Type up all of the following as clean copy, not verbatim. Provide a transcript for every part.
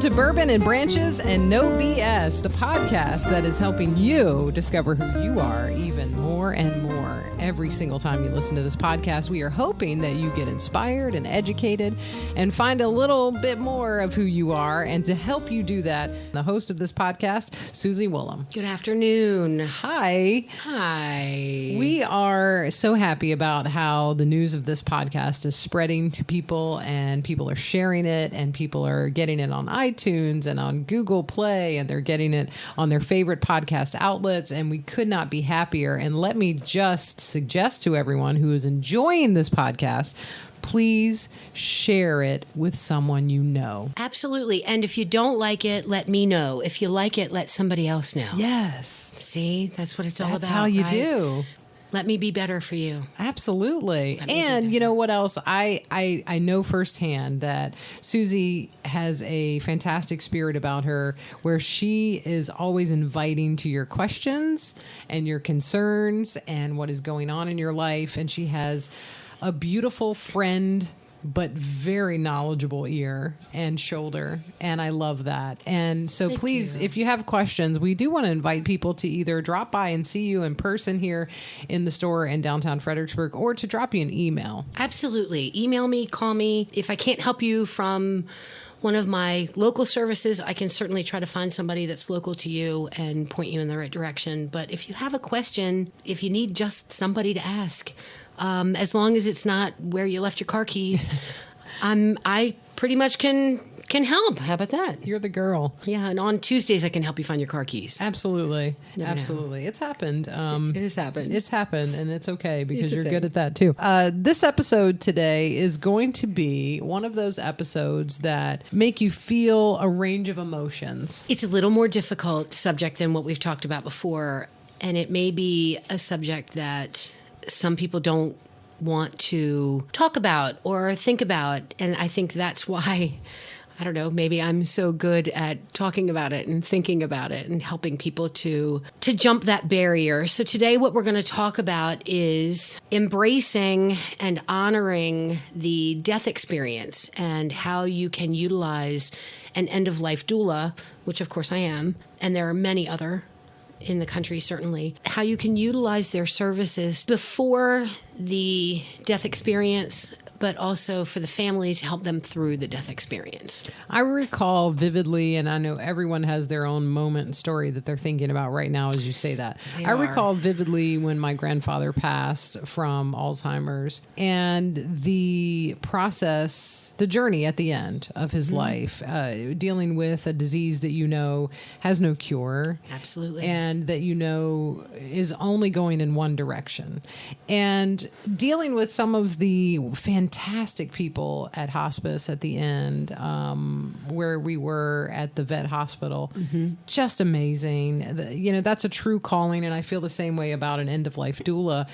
to Bourbon and Branches and No BS, the podcast that is helping you discover who you are even more and more. Every single time you listen to this podcast, we are hoping that you get inspired and educated and find a little bit more of who you are. And to help you do that, the host of this podcast, Susie Woolham. Good afternoon. Hi. Hi. We are so happy about how the news of this podcast is spreading to people, and people are sharing it, and people are getting it on iTunes and on Google Play, and they're getting it on their favorite podcast outlets, and we could not be happier. And let me just suggest to everyone who is enjoying this podcast, please share it with someone you know. Absolutely. And if you don't like it, let me know. If you like it, let somebody else know. Yes. See, that's what it's all about. That's how you right? do. Let me be better for you. Absolutely. And you know what else? I know firsthand that Susie has a fantastic spirit about her where she is always inviting to your questions and your concerns and what is going on in your life. And she has a beautiful friend, but very knowledgeable ear and shoulder. And I love that. And so please, if you have questions, we do want to invite people to either drop by and see you in person here in the store in downtown Fredericksburg, or to drop you an email. Absolutely. Email me, call me. If I can't help you from one of my local services, I can certainly try to find somebody that's local to you and point you in the right direction. But if you have a question, if you need just somebody to ask, as long as it's not where you left your car keys, I pretty much can help. How about that? You're the girl. Yeah, and on Tuesdays I can help you find your car keys. Absolutely. Never Absolutely. Know. It's happened. It has happened. It's happened, and it's okay because you're good at that too. This episode today is going to be one of those episodes that make you feel a range of emotions. It's a little more difficult subject than what we've talked about before, and it may be a subject that some people don't want to talk about or think about. And I think that's why, I don't know, maybe I'm so good at talking about it and thinking about it and helping people to jump that barrier. So today what we're going to talk about is embracing and honoring the death experience and how you can utilize an end-of-life doula, which of course I am, and there are many other in the country, certainly, how you can utilize their services before the death experience, but also for the family to help them through the death experience. I recall vividly, and I know everyone has their own moment and story that they're thinking about right now as you say that. I recall vividly when my grandfather passed from Alzheimer's, and the process, the journey at the end of his life, dealing with a disease that you know has no cure. Absolutely. And that you know is only going in one direction. And dealing with some of the fantastic people at hospice at the end, where we were at the vet hospital, just amazing. You know, that's a true calling, and I feel the same way about an end-of-life doula.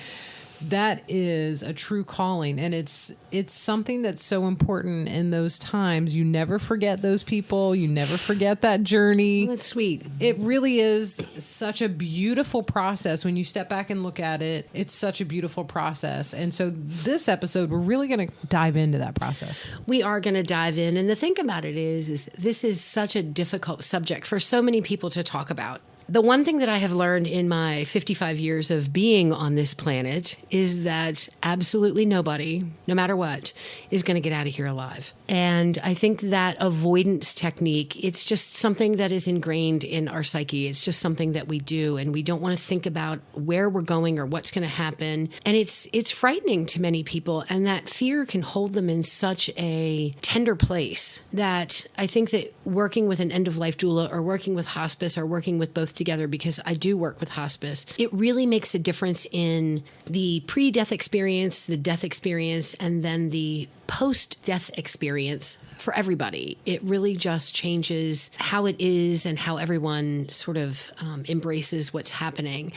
That is a true calling, and it's something that's so important in those times. You never forget those people. You never forget that journey. That's sweet. It really is such a beautiful process. When you step back and look at it, it's such a beautiful process. And so this episode, we're really going to dive into that process. We are going to dive in. And the thing about it is this is such a difficult subject for so many people to talk about. The one thing that I have learned in my 55 years of being on this planet is that absolutely nobody, no matter what, is going to get out of here alive. And I think that avoidance technique, it's just something that is ingrained in our psyche. It's just something that we do, and we don't want to think about where we're going or what's going to happen. And it's frightening to many people, and that fear can hold them in such a tender place that I think that working with an end-of-life doula or working with hospice or working with both together, because I do work with hospice, it really makes a difference in the pre-death experience, the death experience, and then the post-death experience for everybody. It really just changes how it is and how everyone sort of embraces what's happening.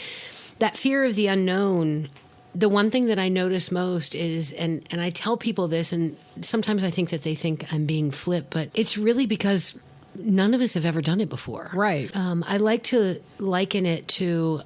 That fear of the unknown, the one thing that I notice most is, and I tell people this, and sometimes I think that they think I'm being flip, but it's really because none of us have ever done it before. Right. I like to liken it to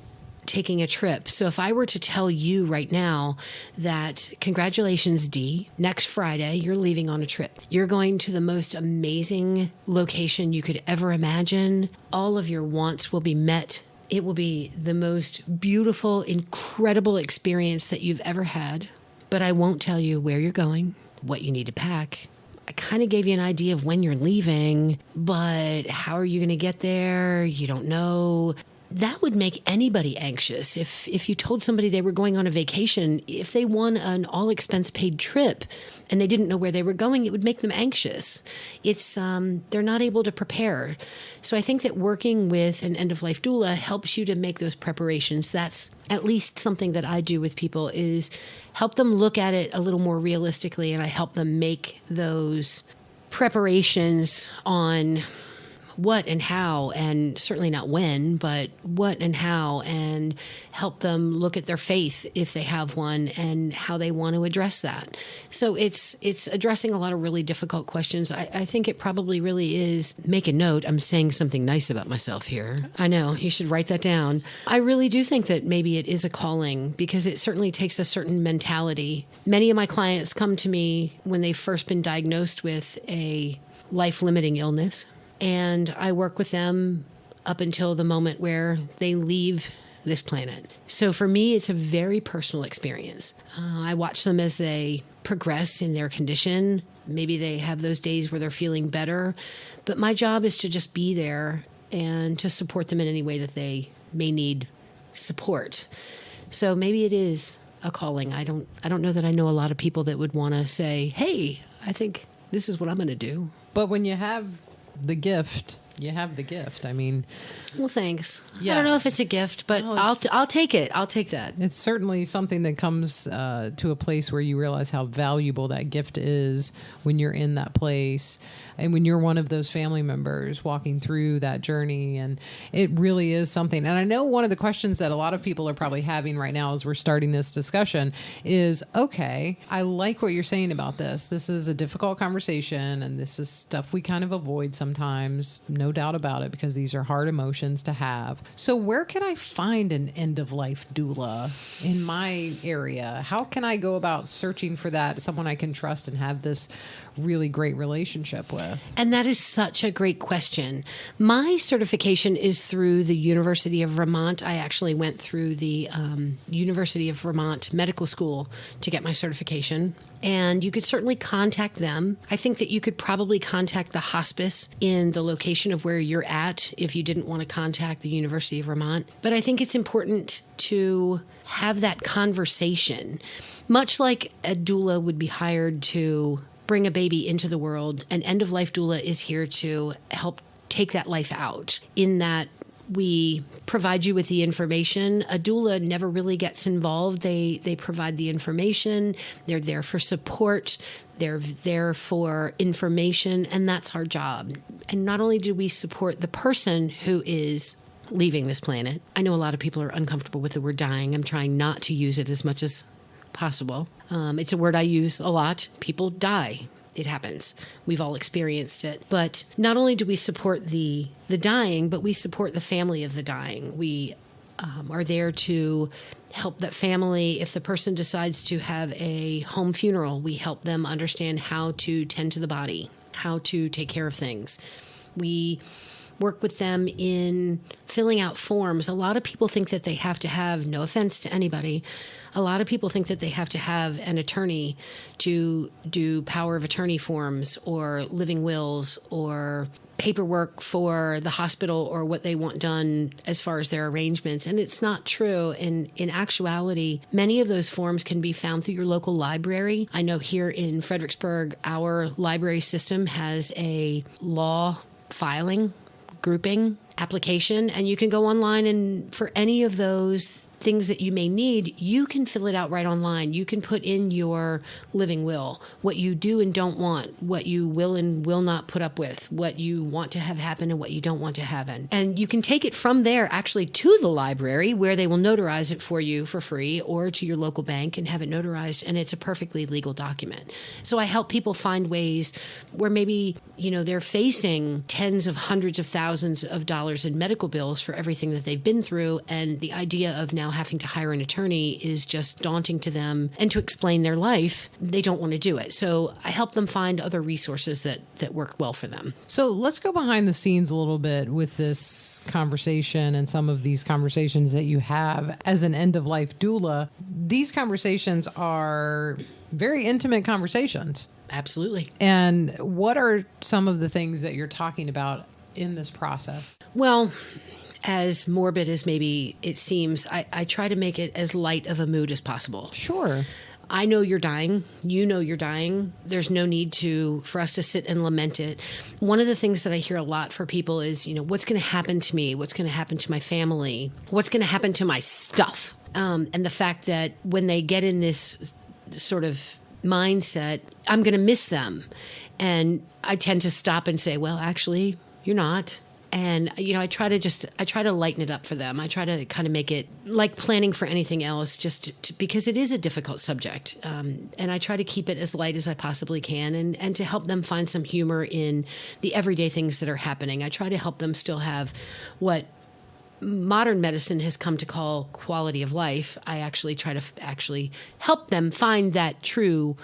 taking a trip. So if I were to tell you right now that congratulations, Dee, next Friday, you're leaving on a trip. You're going to the most amazing location you could ever imagine. All of your wants will be met. It will be the most beautiful, incredible experience that you've ever had. But I won't tell you where you're going, what you need to pack. I kind of gave you an idea of when you're leaving, but how are you going to get there? You don't know. That would make anybody anxious. If you told somebody they were going on a vacation, if they won an all-expense paid trip and they didn't know where they were going, it would make them anxious. It's they're not able to prepare. So I think that working with an end-of-life doula helps you to make those preparations. That's at least something that I do with people, is help them look at it a little more realistically, and I help them make those preparations on what and how, and certainly not when, but what and how, and help them look at their faith if they have one and how they want to address that. So it's addressing a lot of really difficult questions. I think it probably really is. Make a note. I'm saying something nice about myself here. I know. You should write that down. I really do think that maybe it is a calling, because it certainly takes a certain mentality. Many of my clients come to me when they've first been diagnosed with a life-limiting illness, and I work with them up until the moment where they leave this planet. So for me, it's a very personal experience. I watch them as they progress in their condition. Maybe they have those days where they're feeling better. But my job is to just be there and to support them in any way that they may need support. So maybe it is a calling. I don't know that I know a lot of people that would want to say, hey, I think this is what I'm going to do. But when you have the gift, you have the gift. I mean, well, thanks. Yeah. I don't know if it's a gift, but no, I'll take it. I'll take that. It's certainly something that comes to a place where you realize how valuable that gift is when you're in that place, and when you're one of those family members walking through that journey. And it really is something. And I know one of the questions that a lot of people are probably having right now as we're starting this discussion is, okay, I like what you're saying about this. This is a difficult conversation, and this is stuff we kind of avoid sometimes, no doubt about it, because these are hard emotions to have. So where can I find an end-of-life doula in my area? How can I go about searching for that, someone I can trust and have this really great relationship with? And that is such a great question. My certification is through the University of Vermont. I actually went through the University of Vermont Medical School to get my certification. And you could certainly contact them. I think that you could probably contact the hospice in the location of where you're at if you didn't want to contact the University of Vermont. But I think it's important to have that conversation. Much like a doula would be hired to bring a baby into the world, an end-of-life doula is here to help take that life out, in that we provide you with the information. A doula never really gets involved. They provide the information. They're there for support. They're there for information, and that's our job. And not only do we support the person who is leaving this planet. I know a lot of people are uncomfortable with the word dying. I'm trying not to use it as much as possible. It's a word I use a lot. People die. It happens. We've all experienced it. But not only do we support the dying, but we support the family of the dying. We are there to help that family. If the person decides to have a home funeral, we help them understand how to tend to the body, how to take care of things. We work with them in filling out forms. A lot of people think that they have to have, no offense to anybody, a lot of people think that they have to have an attorney to do power of attorney forms or living wills or paperwork for the hospital or what they want done as far as their arrangements. And it's not true. And in actuality, many of those forms can be found through your local library. I know here in Fredericksburg, our library system has a law filing grouping application, and you can go online, and for any of those things that you may need, you can fill it out right online. You can put in your living will, what you do and don't want, what you will and will not put up with, what you want to have happen and what you don't want to happen. And you can take it from there actually to the library where they will notarize it for you for free, or to your local bank and have it notarized, and it's a perfectly legal document. So I help people find ways where maybe, they're facing tens of hundreds of thousands of dollars in medical bills for everything that they've been through, and the idea of now having to hire an attorney is just daunting to them, and to explain their life, they don't want to do it. So I help them find other resources that work well for them. So let's go behind the scenes a little bit with this conversation and some of these conversations that you have as an end-of-life doula. These conversations are very intimate conversations. Absolutely. And what are some of the things that you're talking about in this process? Well, as morbid as maybe it seems, I try to make it as light of a mood as possible. Sure. I know you're dying. You know you're dying. There's no need for us to sit and lament it. One of the things that I hear a lot for people is, what's going to happen to me? What's going to happen to my family? What's going to happen to my stuff? And the fact that when they get in this sort of mindset, I'm going to miss them. And I tend to stop and say, well, actually, you're not. And, I try to lighten it up for them. I try to kind of make it like planning for anything else, because it is a difficult subject. And I try to keep it as light as I possibly can, and to help them find some humor in the everyday things that are happening. I try to help them still have what modern medicine has come to call quality of life. I actually try to help them find that true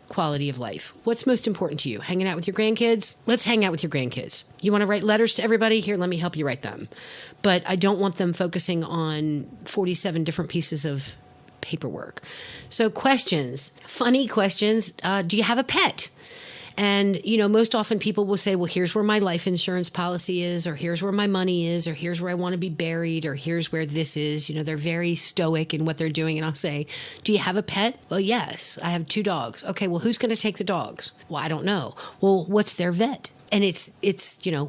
quality of life. What's most important to you? Hanging out with your grandkids? Let's hang out with your grandkids. You want to write letters to everybody? Here, let me help you write them. But I don't want them focusing on 47 different pieces of paperwork. So questions, funny questions. Do you have a pet? And, most often people will say, well, here's where my life insurance policy is, or here's where my money is, or here's where I want to be buried, or here's where this is. They're very stoic in what they're doing. And I'll say, do you have a pet? Well, yes, I have 2 dogs. Okay, well, who's going to take the dogs? Well, I don't know. Well, what's their vet? And it's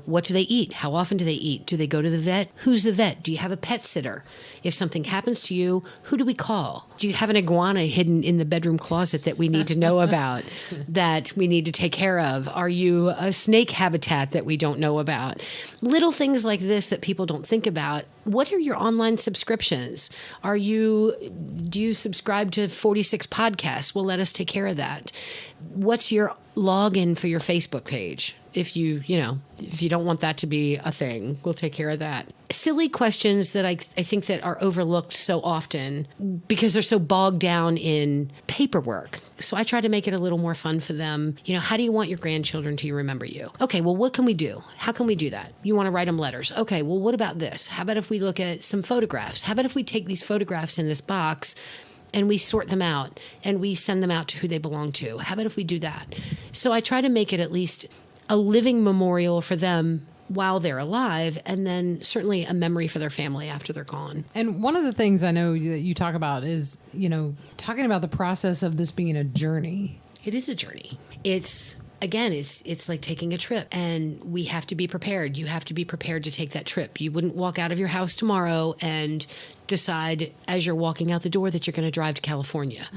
what do they eat? How often do they eat? Do they go to the vet? Who's the vet? Do you have a pet sitter? If something happens to you, who do we call? Do you have an iguana hidden in the bedroom closet that we need to know about, that we need to take care of? Are you a snake habitat that we don't know about? Little things like this that people don't think about. What are your online subscriptions? Do you subscribe to 46 podcasts? Well, let us take care of that. What's your login for your Facebook page? If you don't want that to be a thing, we'll take care of that. Silly questions that I think that are overlooked so often because they're so bogged down in paperwork. So I try to make it a little more fun for them. How do you want your grandchildren to remember you? Okay, well, what can we do? How can we do that? You want to write them letters. Okay, well, what about this? How about if we look at some photographs? How about if we take these photographs in this box and we sort them out and we send them out to who they belong to? How about if we do that? So I try to make it at least a living memorial for them while they're alive, and then certainly a memory for their family after they're gone. And one of the things I know that you talk about is, talking about the process of this being a journey. It is a journey. It's like taking a trip, and we have to be prepared. You have to be prepared to take that trip. You wouldn't walk out of your house tomorrow and decide as you're walking out the door that you're going to drive to California.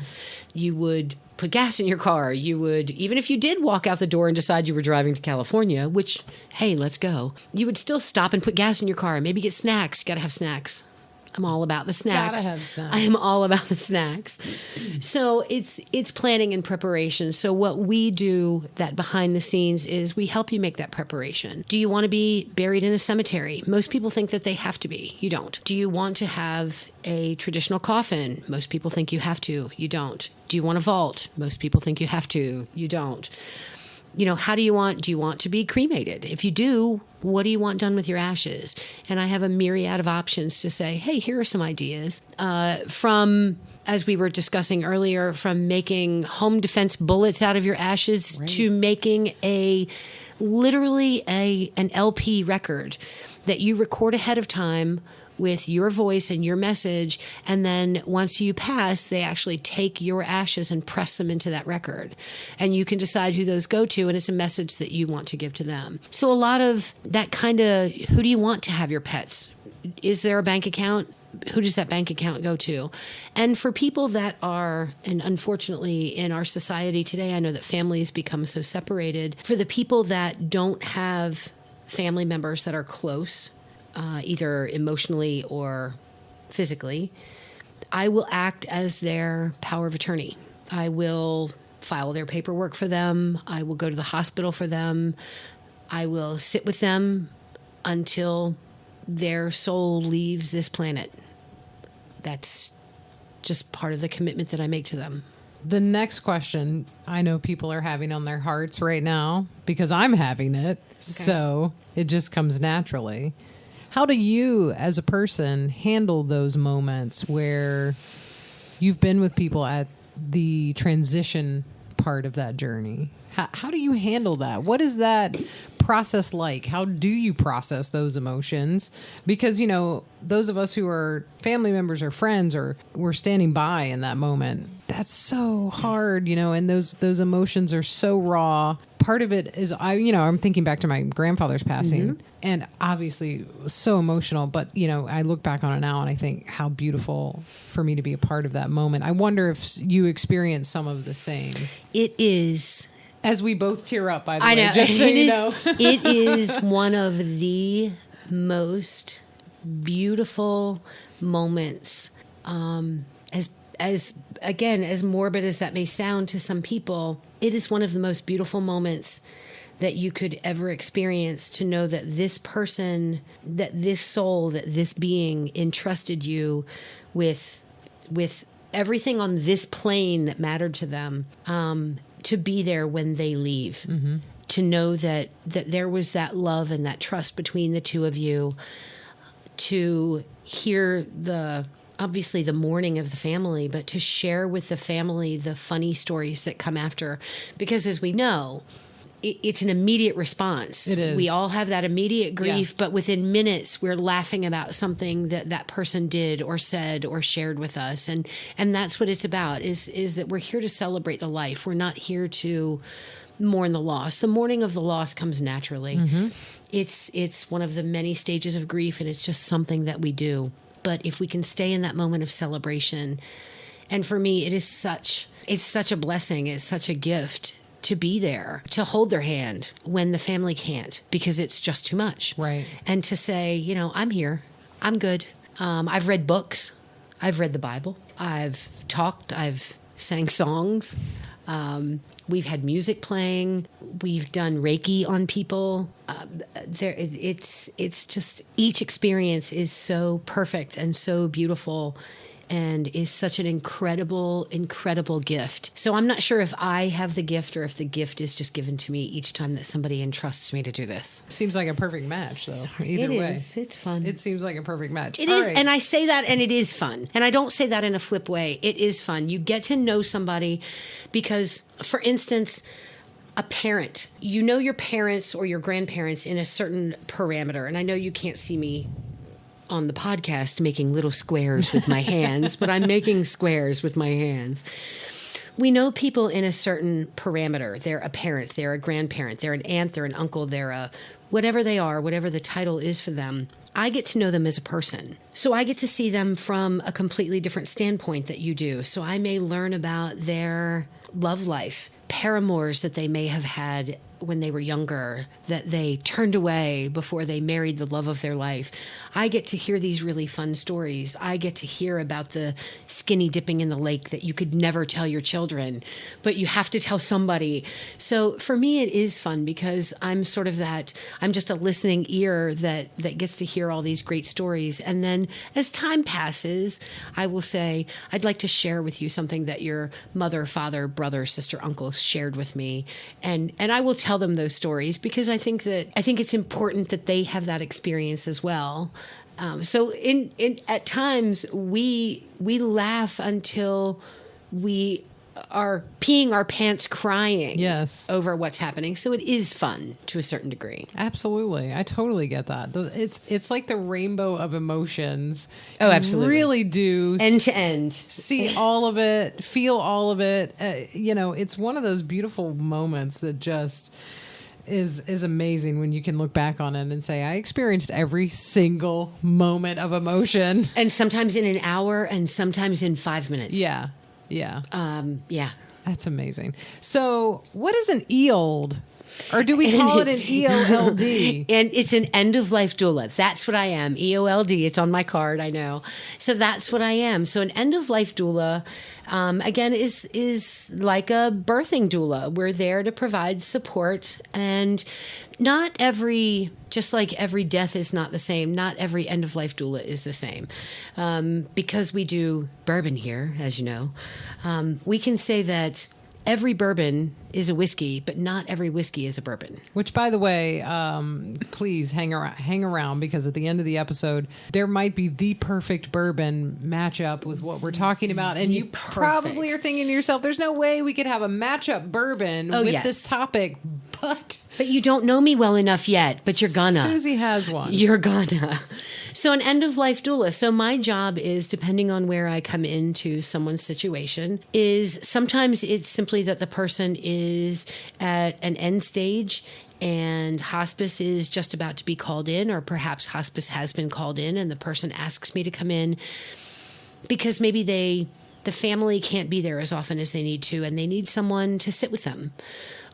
You would put gas in your car. You would, even if you did walk out the door and decide you were driving to California, which, hey, let's go, you would still stop and put gas in your car and maybe get snacks. You got to have snacks. I'm all about the snacks. Gotta have snacks. I am all about the snacks. So it's planning and preparation. So what we do that behind the scenes is we help you make that preparation. Do you want to be buried in a cemetery? Most people think that they have to be. You don't. Do you want to have a traditional coffin? Most people think you have to. You don't. Do you want a vault? Most people think you have to. You don't. How do you want to be cremated? If you do, what do you want done with your ashes? And I have a myriad of options to say, hey, here are some ideas. From, as we were discussing earlier, from making home defense bullets out of your ashes, right, to making literally an LP record that you record ahead of time with your voice and your message, and then once you pass, they actually take your ashes and press them into that record. And you can decide who those go to, and it's a message that you want to give to them. So a lot of that kind of, who do you want to have your pets? Is there a bank account? bank account go to? And for people that are, and unfortunately in our society today, I know that families become so separated. For the people that don't have family members that are close, either emotionally or physically, I will act as their power of attorney. I will file their paperwork for them. I will go to the hospital for them. I will sit with them until their soul leaves this planet. That's just part of the commitment that I make to them. The next question I know people are having on their hearts right now, because I'm having it, so it just comes naturally. How do you, as a person, handle those moments where you've been with people at the transition part of that journey? How do you handle that? What is that process like? How do you process those emotions? Because, you know, those of us who are family members or friends, or we're standing by in that moment, that's so hard, you know, and those emotions are so raw. Part of it is, I'm thinking back to my grandfather's passing, and obviously so emotional, but, you know, I look back on it now and I think how beautiful for me to be a part of that moment. I wonder if you experience some of the same. It is. As we both tear up, by the I way, know. just so you know. It is one of the most beautiful moments. As again, as morbid as that may sound to some people, it is one of the most beautiful moments that you could ever experience, to know that this person, that this soul, that this being entrusted you with everything on this plane that mattered to them. To be there when they leave, to know that there was that love and that trust between the two of you, to hear obviously the mourning of the family, but to share with the family the funny stories that come after. Because as we know, it's an immediate response. It is. We all have that immediate grief, but within minutes we're laughing about something that person did or said or shared with us. And that's what it's about, is that we're here to celebrate the life. We're not here to mourn the loss. The mourning of the loss comes naturally. It's one of the many stages of grief, and it's just something that we do. But if we can stay in that moment of celebration, and for me, it's such a blessing, it's such a gift to be there, to hold their hand when the family can't, because it's just too much. Right. And to say, you know, I'm here, I'm good. I've read books, I've read the Bible, I've talked, I've sang songs, we've had music playing, we've done Reiki on people. It's just, each experience is so perfect and so beautiful, and is such an incredible, incredible gift. So I'm not sure if I have the gift or if the gift is just given to me each time that somebody entrusts me to do this. Seems like a perfect match, though. Either way. It is. It's fun. It seems like a perfect match. It is, and I say that, and it is fun. And I don't say that in a flip way. It is fun. You get to know somebody because, for instance, a parent, you know your parents or your grandparents in a certain parameter. And I know you can't see me on the podcast making little squares with my hands, but I'm making squares with my hands. We know people in a certain parameter. They're a parent, they're a grandparent, they're an aunt, they're an uncle, they're a whatever they are, whatever the title is for them. I get to know them as a person. So I get to see them from a completely different standpoint that you do. So I may learn about their love life, paramours that they may have had when they were younger, that they turned away before they married the love of their life. I get to hear these really fun stories. I get to hear about the skinny dipping in the lake that you could never tell your children, but you have to tell somebody. So for me, it is fun because I'm sort of I'm just a listening ear that gets to hear all these great stories. And then as time passes, I will say, I'd like to share with you something that your mother, father, brother, sister, uncle shared with me. And I will tell them those stories because I think it's important that they have that experience as well. So at times we laugh until we are peeing our pants crying over what's happening. So it is fun to a certain degree. Absolutely. I totally get that. It's like the rainbow of emotions. Oh, absolutely. You really do. End to end. See all of it, feel all of it. It's one of those beautiful moments that just... is amazing when you can look back on it and say, I experienced every single moment of emotion. And sometimes in an hour and sometimes in 5 minutes. Yeah. Yeah. Yeah. That's amazing. So what is an EOLD? Or do we call it an EOLD? And it's an end of life doula. That's what I am. EOLD. It's on my card. I know. So that's what I am. So an end of life doula, again, is like a birthing doula. We're there to provide support, and not every, just like every death is not the same, not every end of life doula is the same. Because we do bourbon here, as you know, we can say that every bourbon is a whiskey, but not every whiskey is a bourbon. Which, by the way, please hang around, because at the end of the episode, there might be the perfect bourbon matchup with what we're talking about. And you probably are thinking to yourself, there's no way we could have a matchup bourbon with this topic. But you don't know me well enough yet, but you're gonna. Susie has one. You're gonna. So an end of life doula. So my job is, depending on where I come into someone's situation, is sometimes it's simply that the person is at an end stage and hospice is just about to be called in, or perhaps hospice has been called in and the person asks me to come in because maybe the family can't be there as often as they need to, and they need someone to sit with them.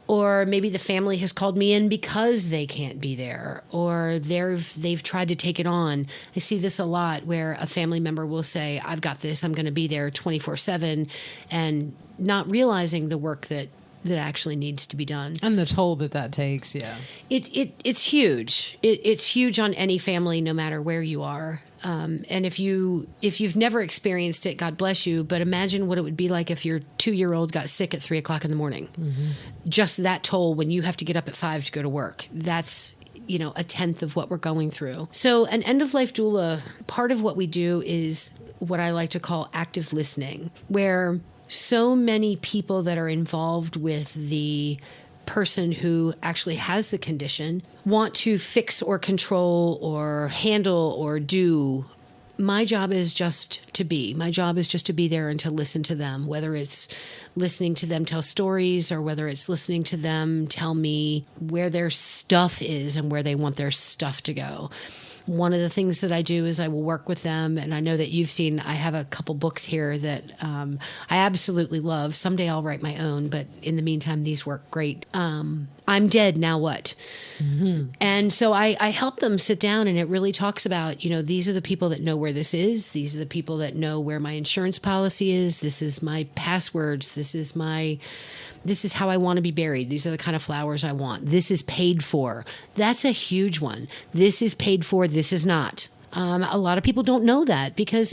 Or maybe the family has called me in because they can't be there, or they've tried to take it on. I see this a lot, where a family member will say, I've got this, I'm going to be there 24/7, and not realizing the work that actually needs to be done. And the toll that takes, yeah. It's huge. It's huge on any family, no matter where you are. And if you've never experienced it, God bless you. But imagine what it would be like if your 2-year-old got sick at 3:00 in the morning. Mm-hmm. Just that toll when you have to get up at 5 to go to work. That's, a tenth of what we're going through. So an end of life doula, part of what we do is what I like to call active listening, where so many people that are involved with the person who actually has the condition want to fix or control or handle or do. My job is just to be. My job is just to be there and to listen to them, whether it's listening to them tell stories or whether it's listening to them tell me where their stuff is and where they want their stuff to go. One of the things that I do is I will work with them, and I know that you've seen, I have a couple books here that I absolutely love. Someday I'll write my own, but in the meantime, these work great. I'm dead, now what? Mm-hmm. And so I help them sit down, and it really talks about, these are the people that know where this is. These are the people that know where my insurance policy is. This is my passwords. This is how I want to be buried. These are the kind of flowers I want. This is paid for. That's a huge one. This is paid for. This is not. A lot of people don't know that because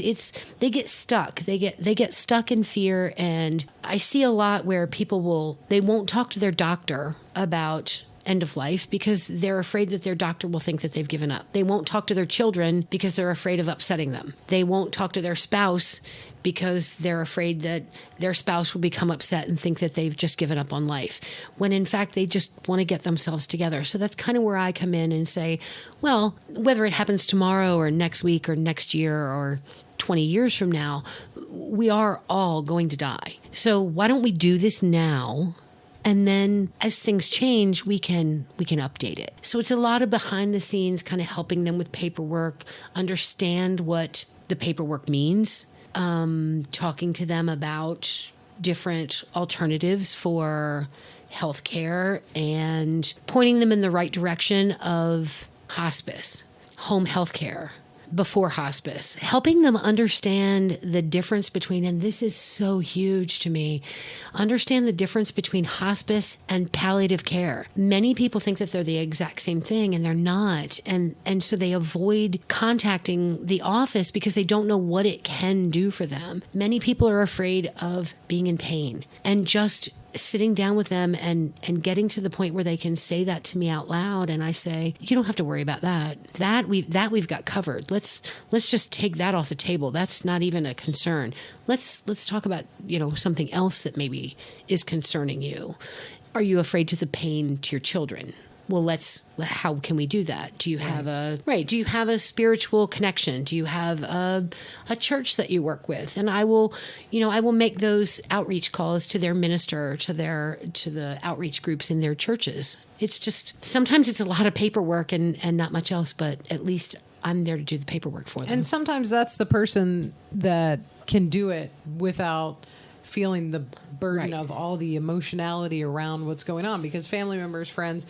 they get stuck. They get stuck in fear. And I see a lot where people they won't talk to their doctor about end of life because they're afraid that their doctor will think that they've given up. They won't talk to their children because they're afraid of upsetting them. They won't talk to their spouse because they're afraid that their spouse will become upset and think that they've just given up on life, when in fact they just want to get themselves together. So that's kind of where I come in and say, well, whether it happens tomorrow or next week or next year or 20 years from now, we are all going to die. So why don't we do this now? And then as things change, we can update it. So it's a lot of behind the scenes, kind of helping them with paperwork, understand what the paperwork means, talking to them about different alternatives for healthcare and pointing them in the right direction of hospice, home healthcare, before hospice, helping them understand the difference between, and this is so huge to me, understand the difference between hospice and palliative care. Many people think that they're the exact same thing, and they're not. And so they avoid contacting the office because they don't know what it can do for them. Many people are afraid of being in pain, and just sitting down with them and getting to the point where they can say that to me out loud, and I say, you don't have to worry about that. That we've got covered. Let's just take that off the table. That's not even a concern. Let's talk about, something else that maybe is concerning you. Are you afraid to the pain to your children? well, how can we do that? Do you have do you have a spiritual connection? Do you have a church that you work with? And I will make those outreach calls to their minister, to the outreach groups in their churches. It's just, sometimes it's a lot of paperwork and not much else, but at least I'm there to do the paperwork for them. And sometimes that's the person that can do it without feeling the burden of all the emotionality around what's going on, because family members, friends,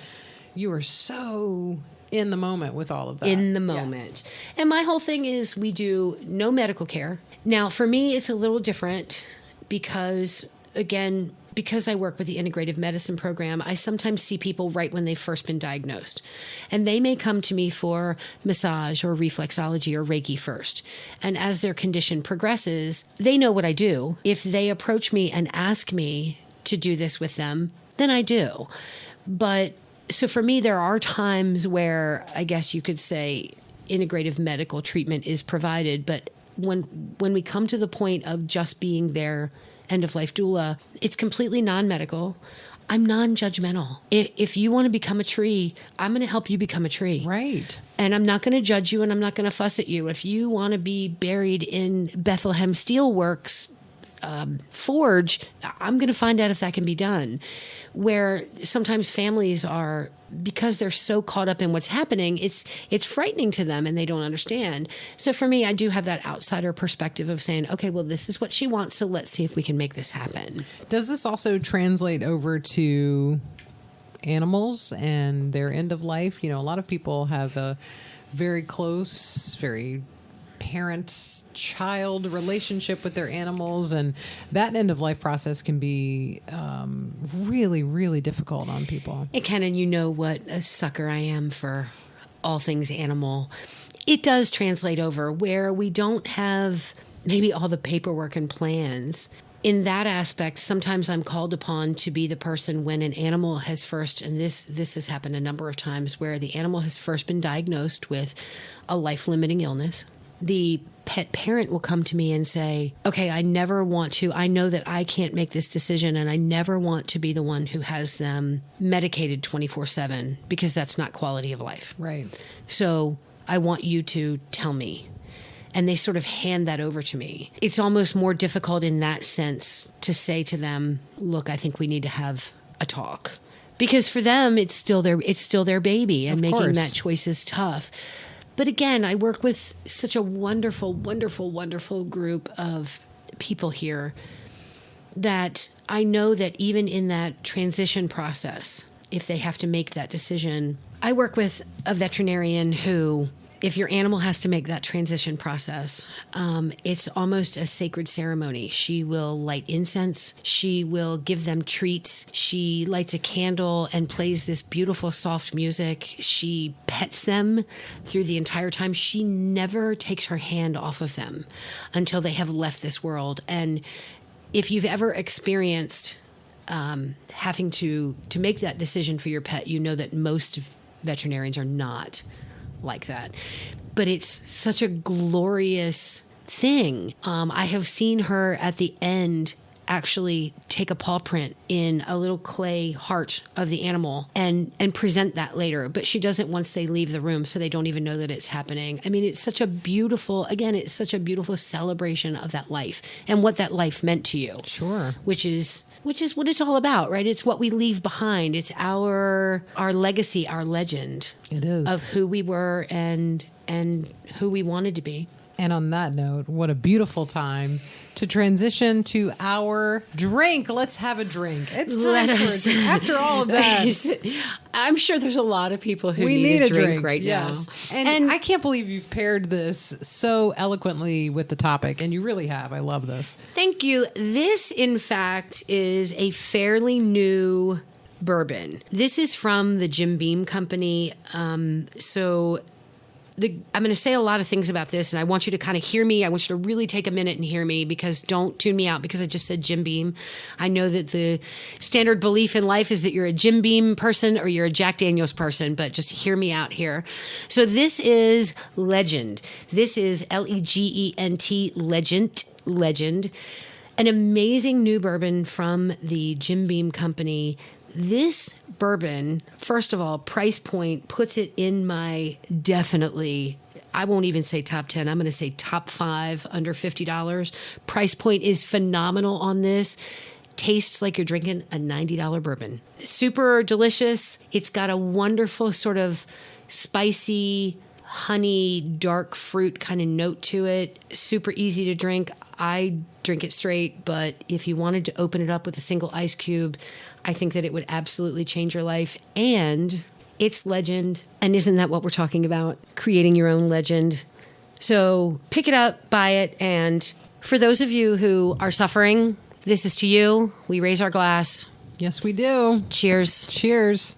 you are so in the moment with all of that. In the moment. Yeah. And my whole thing is we do no medical care. Now, for me, it's a little different because, again, because I work with the integrative medicine program, I sometimes see people right when they've first been diagnosed. And they may come to me for massage or reflexology or Reiki first. And as their condition progresses, they know what I do. If they approach me and ask me to do this with them, then I do. But so for me, there are times where I guess you could say integrative medical treatment is provided. But when we come to the point of just being their End of Life Doula, it's completely non-medical. I'm non-judgmental. If you want to become a tree, I'm going to help you become a tree. Right. And I'm not going to judge you, and I'm not going to fuss at you. If you want to be buried in Bethlehem Steelworks forge, I'm going to find out if that can be done. Where sometimes families are, because they're so caught up in what's happening, it's frightening to them and they don't understand. So for me, I do have that outsider perspective of saying, okay, well, this is what she wants, so let's see if we can make this happen. Does this also translate over to animals and their end of life? You know, a lot of people have a very close, very parent-child relationship with their animals, and that end of life process can be really, really difficult on people. It can, and you know what a sucker I am for all things animal. It does translate over where we don't have maybe all the paperwork and plans. In that aspect, sometimes I'm called upon to be the person when an animal has first, and this has happened a number of times, where the animal has first been diagnosed with a life-limiting illness. The pet parent will come to me and say, okay, I know that I can't make this decision, and I never want to be the one who has them medicated 24/7, because that's not quality of life. Right. So I want you to tell me. And they sort of hand that over to me. It's almost more difficult in that sense to say to them, look, I think we need to have a talk. Because for them, it's still their baby, and making that choice is tough. But again, I work with such a wonderful, wonderful, wonderful group of people here that I know that even in that transition process, if they have to make that decision, I work with a veterinarian who, if your animal has to make that transition process, it's almost a sacred ceremony. She will light incense. She will give them treats. She lights a candle and plays this beautiful, soft music. She pets them through the entire time. She never takes her hand off of them until they have left this world. And if you've ever experienced having to make that decision for your pet, you know that most veterinarians are not like that. But it's such a glorious thing. I have seen her at the end actually take a paw print in a little clay heart of the animal and present that later. But she doesn't once they leave the room, so they don't even know that it's happening. I mean, it's such a beautiful celebration of that life and what that life meant to you. Sure. Which is what it's all about, right? It's what we leave behind. It's our legacy, our legend. It is. Of who we were and who we wanted to be. And on that note, what a beautiful time to transition to our drink. Let's have a drink. It's time for a drink. After all of that, I'm sure there's a lot of people who we need a drink right now. And I can't believe you've paired this so eloquently with the topic, and you really have. I love this. Thank you. This, in fact, is a fairly new bourbon. This is from the Jim Beam Company. I'm going to say a lot of things about this, and I want you to kind of hear me. I want you to really take a minute and hear me, because don't tune me out because I just said Jim Beam. I know that the standard belief in life is that you're a Jim Beam person or you're a Jack Daniels person, but just hear me out here. So this is Legend. This is Legent, Legend. An amazing new bourbon from the Jim Beam Company this bourbon, first of all, price point puts it in my definitely, I won't even say top 10. I'm going to say top 5 under $50. Price point is phenomenal on this. Tastes like you're drinking a $90 bourbon. Super delicious. It's got a wonderful sort of spicy, honey, dark fruit kind of note to it. Super easy to drink. I drink it straight, but if you wanted to open it up with a single ice cube, I think that it would absolutely change your life. And it's Legend. And isn't that what we're talking about? Creating your own legend. So pick it up, buy it. And for those of you who are suffering, this is to you. We raise our glass. Yes, we do. Cheers. Cheers.